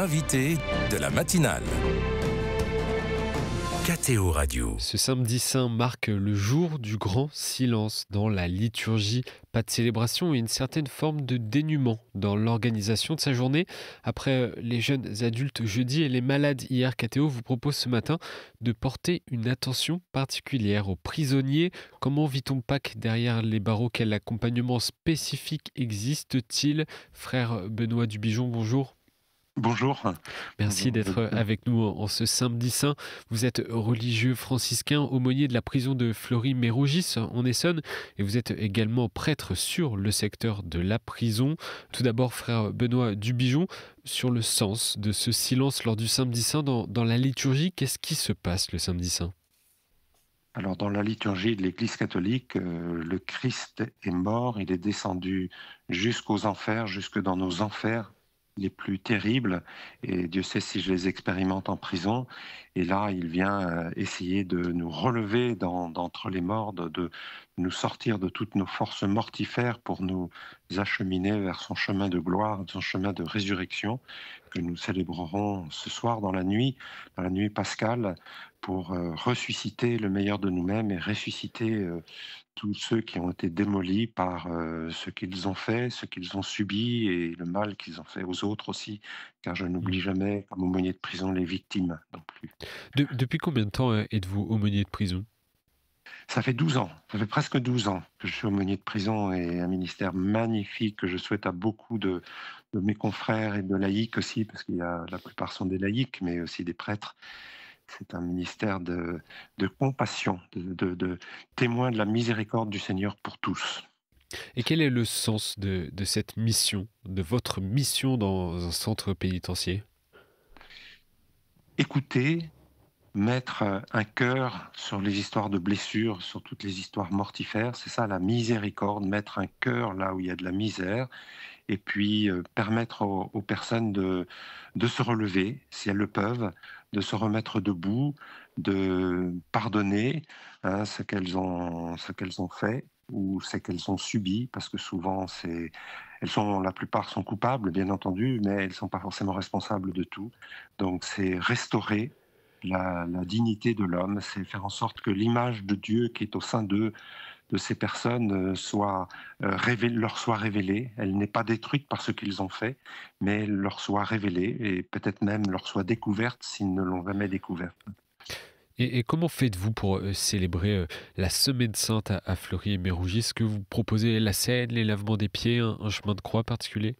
l'invité de la matinale. KTO Radio. Ce samedi saint marque le jour du grand silence dans la liturgie. Pas de célébration et une certaine forme de dénuement dans l'organisation de sa journée. Après les jeunes adultes jeudi et les malades hier, KTO vous propose ce matin de porter une attention particulière aux prisonniers. Comment vit-on Pâques derrière les barreaux? Quel accompagnement spécifique existe-t-il? Frère Benoît Dubigeon, bonjour. Bonjour. Merci d'être avec nous en ce samedi saint. Vous êtes religieux franciscain, aumônier de la prison de Fleury-Mérogis en Essonne et vous êtes également prêtre sur le secteur de la prison. Tout d'abord, frère Benoît Dubigeon, sur le sens de ce silence lors du samedi saint dans la liturgie, qu'est-ce qui se passe le samedi saint? Alors, dans la liturgie de l'Église catholique, le Christ est mort, il est descendu jusqu'aux enfers, jusque dans nos enfers les plus terribles, et Dieu sait si je les expérimente en prison. Et là, il vient essayer de nous relever d'entre les morts, de nous sortir de toutes nos forces mortifères pour nous acheminer vers son chemin de gloire, son chemin de résurrection, que nous célébrerons ce soir dans la nuit pascale, pour ressusciter le meilleur de nous-mêmes et ressusciter tous ceux qui ont été démolis par ce qu'ils ont fait, ce qu'ils ont subi et le mal qu'ils ont fait aux autres aussi, car je n'oublie jamais, comme aumônier de prison, les victimes non plus. Depuis combien de temps êtes-vous aumônier de prison? Ça fait 12 ans, ça fait presque 12 ans que je suis aumônier de prison, et un ministère magnifique que je souhaite à beaucoup de mes confrères et de laïcs aussi, parce qu'il y a, la plupart sont des laïcs, mais aussi des prêtres. C'est un ministère de compassion, de témoin de la miséricorde du Seigneur pour tous. Et quel est le sens de cette mission, de votre mission dans un centre pénitentiaire? Écouter, mettre un cœur sur les histoires de blessures, sur toutes les histoires mortifères, c'est ça la miséricorde, mettre un cœur là où il y a de la misère, et puis permettre aux personnes de se relever, si elles le peuvent, de se remettre debout, de pardonner ce qu'elles ont fait ou ce qu'elles ont subi, parce que souvent la plupart sont coupables, bien entendu, mais elles ne sont pas forcément responsables de tout. Donc c'est restaurer la dignité de l'homme, c'est faire en sorte que l'image de Dieu qui est au sein d'eux, de ces personnes, leur soit révélée. Elle n'est pas détruite par ce qu'ils ont fait, mais elle leur soit révélée et peut-être même leur soit découverte s'ils ne l'ont jamais découverte. Et comment faites-vous pour célébrer la Semaine Sainte à Fleury-Mérogis? Est-ce que vous proposez la scène, les lavements des pieds, un chemin de croix particulier?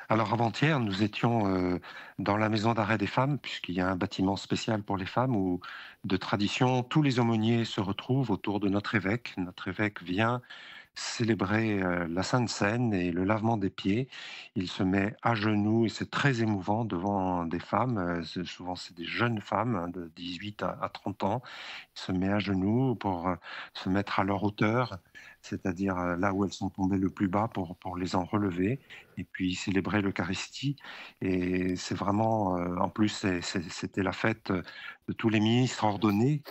Alors avant-hier, nous étions dans la maison d'arrêt des femmes, puisqu'il y a un bâtiment spécial pour les femmes où, de tradition, tous les aumôniers se retrouvent autour de notre évêque. Notre évêque vient célébrer la Sainte Seine et le lavement des pieds. Il se met à genoux et c'est très émouvant devant des femmes. Souvent, c'est des jeunes femmes de 18 à 30 ans. Il se met à genoux pour se mettre à leur hauteur, c'est-à-dire là où elles sont tombées le plus bas pour les en relever et puis célébrer l'Eucharistie. Et c'est vraiment, en plus, c'était la fête de tous les ministres ordonnés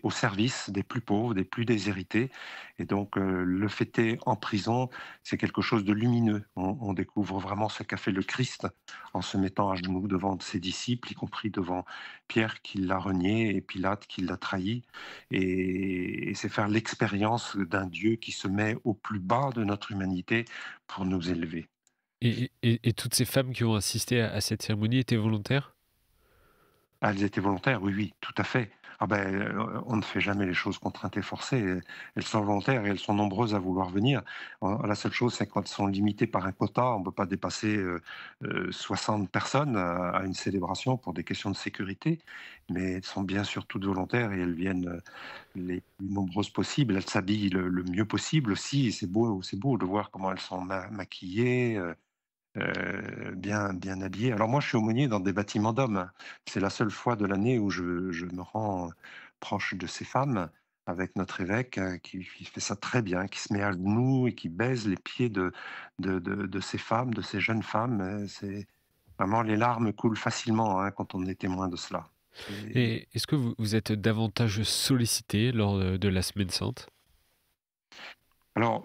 au service des plus pauvres, des plus déshérités. Et donc, le fêter en prison, c'est quelque chose de lumineux. On découvre vraiment ce qu'a fait le Christ en se mettant à genoux devant ses disciples, y compris devant Pierre qui l'a renié et Pilate qui l'a trahi. Et c'est faire l'expérience d'un Dieu qui se met au plus bas de notre humanité pour nous élever. Et toutes ces femmes qui ont assisté à cette cérémonie étaient volontaires? Elles étaient volontaires, oui, oui, tout à fait. On ne fait jamais les choses contraintes et forcées. Elles sont volontaires et elles sont nombreuses à vouloir venir. La seule chose, c'est quand elles sont limitées par un quota, on ne peut pas dépasser 60 personnes à une célébration pour des questions de sécurité. Mais elles sont bien sûr toutes volontaires et elles viennent les plus nombreuses possibles. Elles s'habillent le mieux possible aussi. Et c'est beau de voir comment elles sont maquillées. Bien habillés. Alors moi, je suis aumônier dans des bâtiments d'hommes. C'est la seule fois de l'année où je me rends proche de ces femmes avec notre évêque qui fait ça très bien, qui se met à genoux et qui baise les pieds de ces femmes, de ces jeunes femmes. C'est vraiment, les larmes coulent facilement quand on est témoin de cela. Et est-ce que vous êtes davantage sollicité lors de la Semaine Sainte? Alors,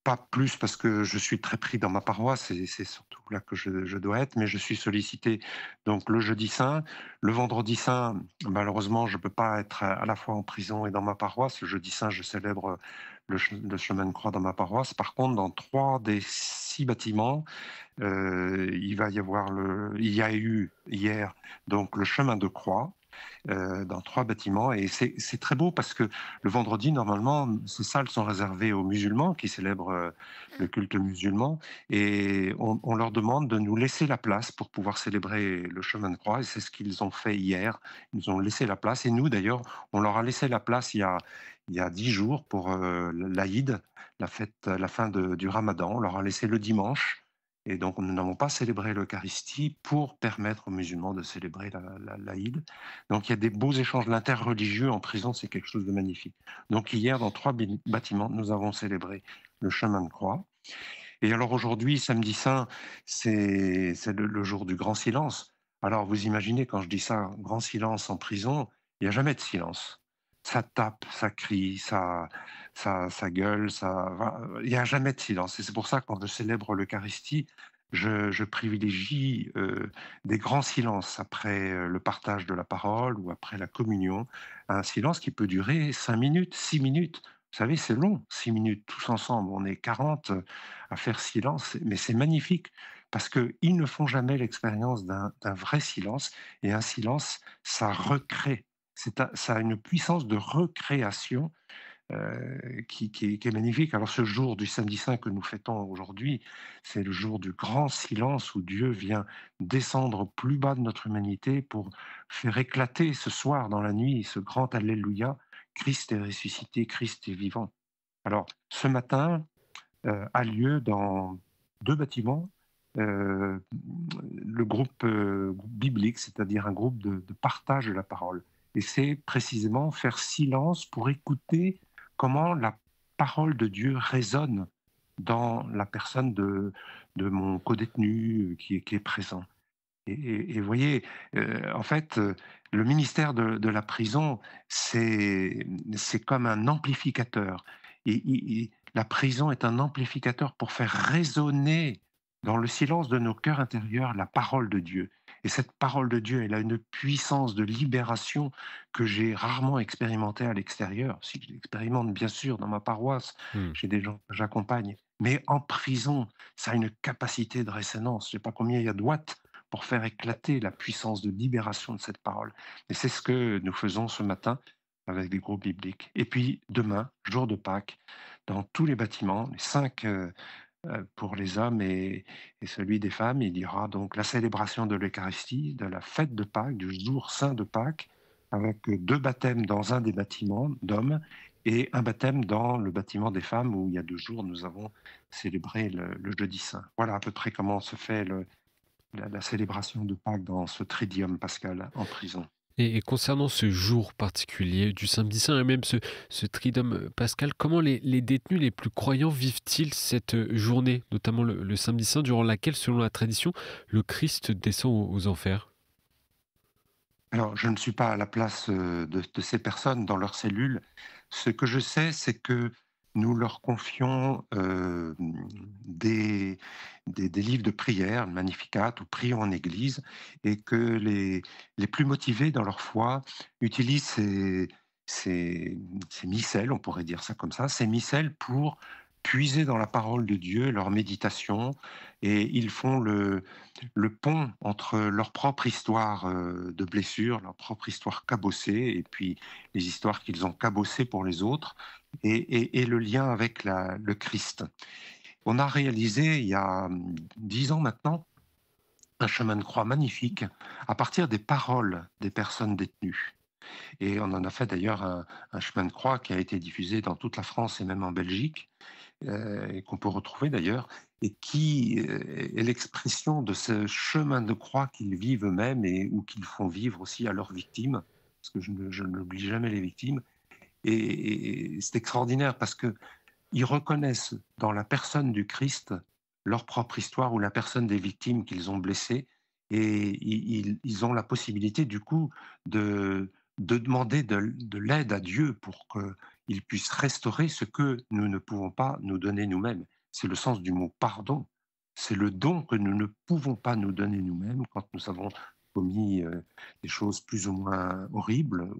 Pas plus parce que je suis très pris dans ma paroisse et c'est surtout là que je dois être, mais je suis sollicité donc le jeudi saint. Le vendredi saint, malheureusement, je peux pas être à la fois en prison et dans ma paroisse. Le jeudi saint, je célèbre le chemin de croix dans ma paroisse. Par contre, dans 3 des 6 bâtiments, il y a eu hier donc le chemin de croix dans 3 bâtiments. Et c'est très beau parce que le vendredi, normalement, ces salles sont réservées aux musulmans qui célèbrent le culte musulman. Et on leur demande de nous laisser la place pour pouvoir célébrer le chemin de croix. Et c'est ce qu'ils ont fait hier. Ils nous ont laissé la place. Et nous, d'ailleurs, on leur a laissé la place il y a 10 jours pour l'Aïd, la fête, la fin du Ramadan. On leur a laissé le dimanche. Et donc, nous n'avons pas célébré l'Eucharistie pour permettre aux musulmans de célébrer l'Aïd. Donc, il y a des beaux échanges. L'interreligieux en prison, c'est quelque chose de magnifique. Donc, hier, dans 3 bâtiments, nous avons célébré le chemin de croix. Et alors, aujourd'hui, samedi saint, c'est le jour du grand silence. Alors, vous imaginez, quand je dis ça, grand silence en prison, il n'y a jamais de silence. Ça tape, ça crie, ça gueule, il n'y a jamais de silence. Et c'est pour ça que quand je célèbre l'Eucharistie, je privilégie des grands silences après le partage de la parole ou après la communion. Un silence qui peut durer 5 minutes, 6 minutes. Vous savez, c'est long, 6 minutes, tous ensemble. On est 40 à faire silence, mais c'est magnifique parce qu'ils ne font jamais l'expérience d'un vrai silence. Et un silence, ça recrée. Ça a une puissance de recréation qui est magnifique. Alors ce jour du samedi saint que nous fêtons aujourd'hui, c'est le jour du grand silence où Dieu vient descendre plus bas de notre humanité pour faire éclater ce soir dans la nuit ce grand Alléluia, Christ est ressuscité, Christ est vivant. Alors ce matin a lieu dans 2 bâtiments le groupe biblique, c'est-à-dire un groupe de partage de la parole. Et c'est précisément faire silence pour écouter comment la parole de Dieu résonne dans la personne de mon codétenu qui est présent. Et vous voyez, en fait, le ministère de la prison, c'est comme un amplificateur. La prison est un amplificateur pour faire résonner dans le silence de nos cœurs intérieurs la parole de Dieu. Et cette parole de Dieu, elle a une puissance de libération que j'ai rarement expérimentée à l'extérieur. Si je l'expérimente bien sûr dans ma paroisse, Hmm. j'ai des gens que j'accompagne. Mais en prison, ça a une capacité de résonance. Je ne sais pas combien il y a de watts pour faire éclater la puissance de libération de cette parole. Et c'est ce que nous faisons ce matin avec des groupes bibliques. Et puis demain, jour de Pâques, dans tous les bâtiments, les 5 pour les hommes et celui des femmes, il y aura donc la célébration de l'Eucharistie, de la fête de Pâques, du jour saint de Pâques, avec 2 baptêmes dans un des bâtiments d'hommes et un baptême dans le bâtiment des femmes où il y a 2 jours nous avons célébré le jeudi saint. Voilà à peu près comment se fait la célébration de Pâques dans ce tridium pascal en prison. Et concernant ce jour particulier du samedi saint et même ce triduum pascal, comment les détenus les plus croyants vivent-ils cette journée, notamment le samedi saint, durant laquelle, selon la tradition, le Christ descend aux enfers? Alors, je ne suis pas à la place de ces personnes dans leurs cellules. Ce que je sais, c'est que nous leur confions des livres de prière, le Magnificat ou Prions en Église, et que les plus motivés dans leur foi utilisent ces missels, on pourrait dire ça comme ça, ces missels pour puiser dans la parole de Dieu leur méditation, et ils font le pont entre leur propre histoire de blessure, leur propre histoire cabossée, et puis les histoires qu'ils ont cabossées pour les autres, et le lien avec le Christ. On a réalisé il y a 10 ans maintenant un chemin de croix magnifique à partir des paroles des personnes détenues. Et on en a fait d'ailleurs un chemin de croix qui a été diffusé dans toute la France et même en Belgique, et qu'on peut retrouver d'ailleurs, et qui est l'expression de ce chemin de croix qu'ils vivent eux-mêmes ou qu'ils font vivre aussi à leurs victimes, parce que je n'oublie jamais les victimes. Et c'est extraordinaire parce qu'ils reconnaissent dans la personne du Christ leur propre histoire ou la personne des victimes qu'ils ont blessées, et ils ont la possibilité du coup de demander de l'aide à Dieu pour qu'il puisse restaurer ce que nous ne pouvons pas nous donner nous-mêmes. c'est le sens du mot pardon. C'est le don que nous ne pouvons pas nous donner nous-mêmes quand nous avons commis des choses plus ou moins horribles.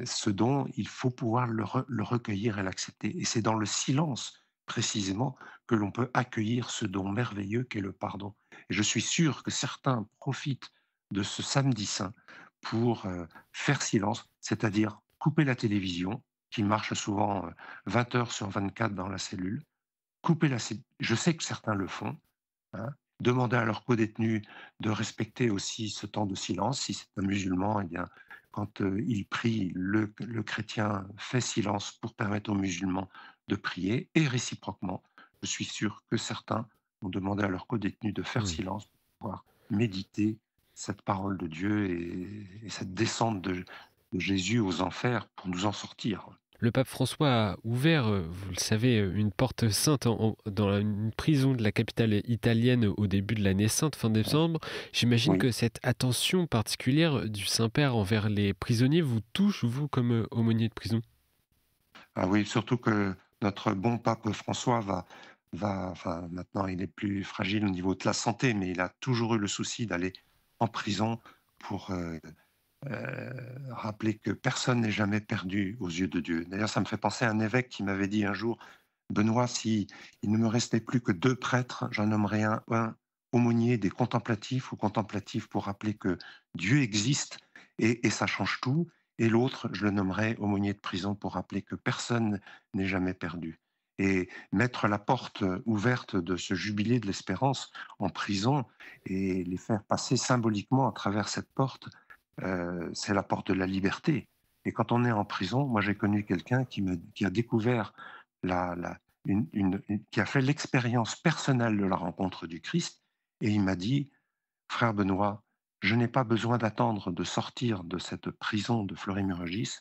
Ce don, il faut pouvoir le recueillir et l'accepter. Et c'est dans le silence, précisément, que l'on peut accueillir ce don merveilleux qu'est le pardon. Et je suis sûr que certains profitent de ce samedi saint pour faire silence, c'est-à-dire couper la télévision, qui marche souvent 20 heures sur 24 dans la cellule, je sais que certains le font, hein, demander à leurs codétenus de respecter aussi ce temps de silence. Si c'est un musulman, eh bien, quand il prie, le chrétien fait silence pour permettre aux musulmans de prier, et réciproquement. Je suis sûr que certains ont demandé à leurs codétenus de faire Oui. silence pour pouvoir méditer cette parole de Dieu et cette descente de Jésus aux enfers pour nous en sortir. Le pape François a ouvert, vous le savez, une porte sainte dans une prison de la capitale italienne au début de l'année sainte, fin décembre. J'imagine Oui. que cette attention particulière du Saint-Père envers les prisonniers vous touche, vous, comme aumônier de prison. Ah oui, surtout que notre bon pape François enfin, maintenant il est plus fragile au niveau de la santé, mais il a toujours eu le souci d'aller en prison pour rappeler que personne n'est jamais perdu aux yeux de Dieu. D'ailleurs, ça me fait penser à un évêque qui m'avait dit un jour, Benoît, si il ne me restait plus que 2 prêtres, j'en nommerais un aumônier des contemplatifs ou contemplatif pour rappeler que Dieu existe et ça change tout, et l'autre, je le nommerais aumônier de prison pour rappeler que personne n'est jamais perdu. Et mettre la porte ouverte de ce jubilé de l'espérance en prison et les faire passer symboliquement à travers cette porte, c'est la porte de la liberté. Et quand on est en prison, moi j'ai connu quelqu'un qui a découvert la, la- qui a fait l'expérience personnelle de la rencontre du Christ, et il m'a dit, frère Benoît, je n'ai pas besoin d'attendre de sortir de cette prison de Fleury-Mérogis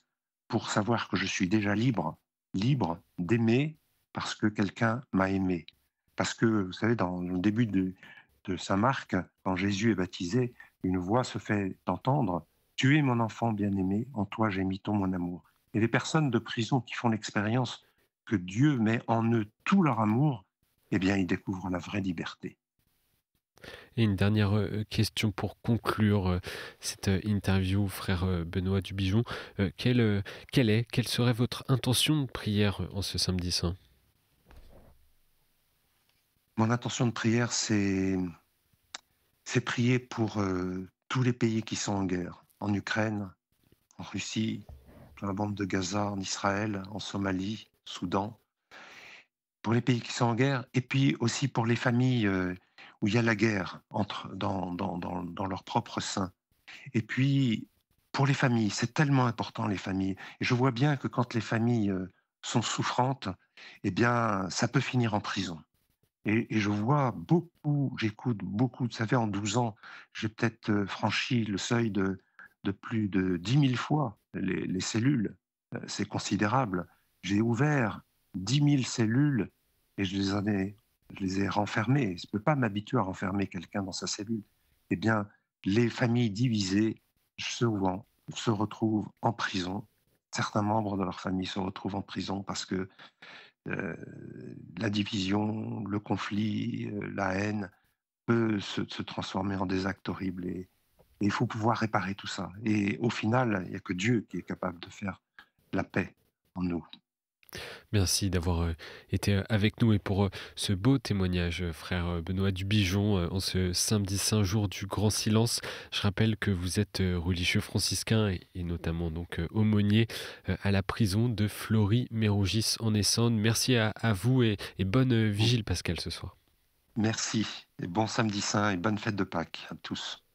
pour savoir que je suis déjà libre, libre d'aimer parce que quelqu'un m'a aimé. Parce que, vous savez, dans le début de Saint Marc, quand Jésus est baptisé, une voix se fait entendre, tu es mon enfant bien-aimé, en toi j'ai mis tout mon amour. Et les personnes de prison qui font l'expérience que Dieu met en eux tout leur amour, eh bien, ils découvrent la vraie liberté. Et une dernière question pour conclure cette interview, frère Benoît Dubigeon. Quelle serait votre intention de prière en ce samedi saint? Mon intention de prière, c'est prier pour tous les pays qui sont en guerre, en Ukraine, en Russie, dans la bande de Gaza, en Israël, en Somalie, Soudan, pour les pays qui sont en guerre, et puis aussi pour les familles où il y a la guerre dans leur propre sein. Et puis, pour les familles, c'est tellement important, les familles. Et je vois bien que quand les familles sont souffrantes, eh bien, ça peut finir en prison. Et je vois beaucoup, j'écoute beaucoup, vous savez, en 12 ans, j'ai peut-être franchi le seuil de plus de 10 000 fois les cellules. C'est considérable. J'ai ouvert 10 000 cellules et je les ai renfermées. Je ne peux pas m'habituer à renfermer quelqu'un dans sa cellule. Eh bien, les familles divisées, souvent, se retrouvent en prison. Certains membres de leur famille se retrouvent en prison parce que euh, la division, le conflit, la haine peut se transformer en des actes horribles. Et il faut pouvoir réparer tout ça. Et au final, il n'y a que Dieu qui est capable de faire la paix en nous. Merci d'avoir été avec nous et pour ce beau témoignage, frère Benoît Dubigeon, en ce samedi saint jour du Grand Silence. Je rappelle que vous êtes religieux franciscain et notamment donc aumônier à la prison de Fleury-Mérogis en Essonne. Merci à vous et bonne vigile Pascal ce soir. Merci et bon samedi saint et bonne fête de Pâques à tous.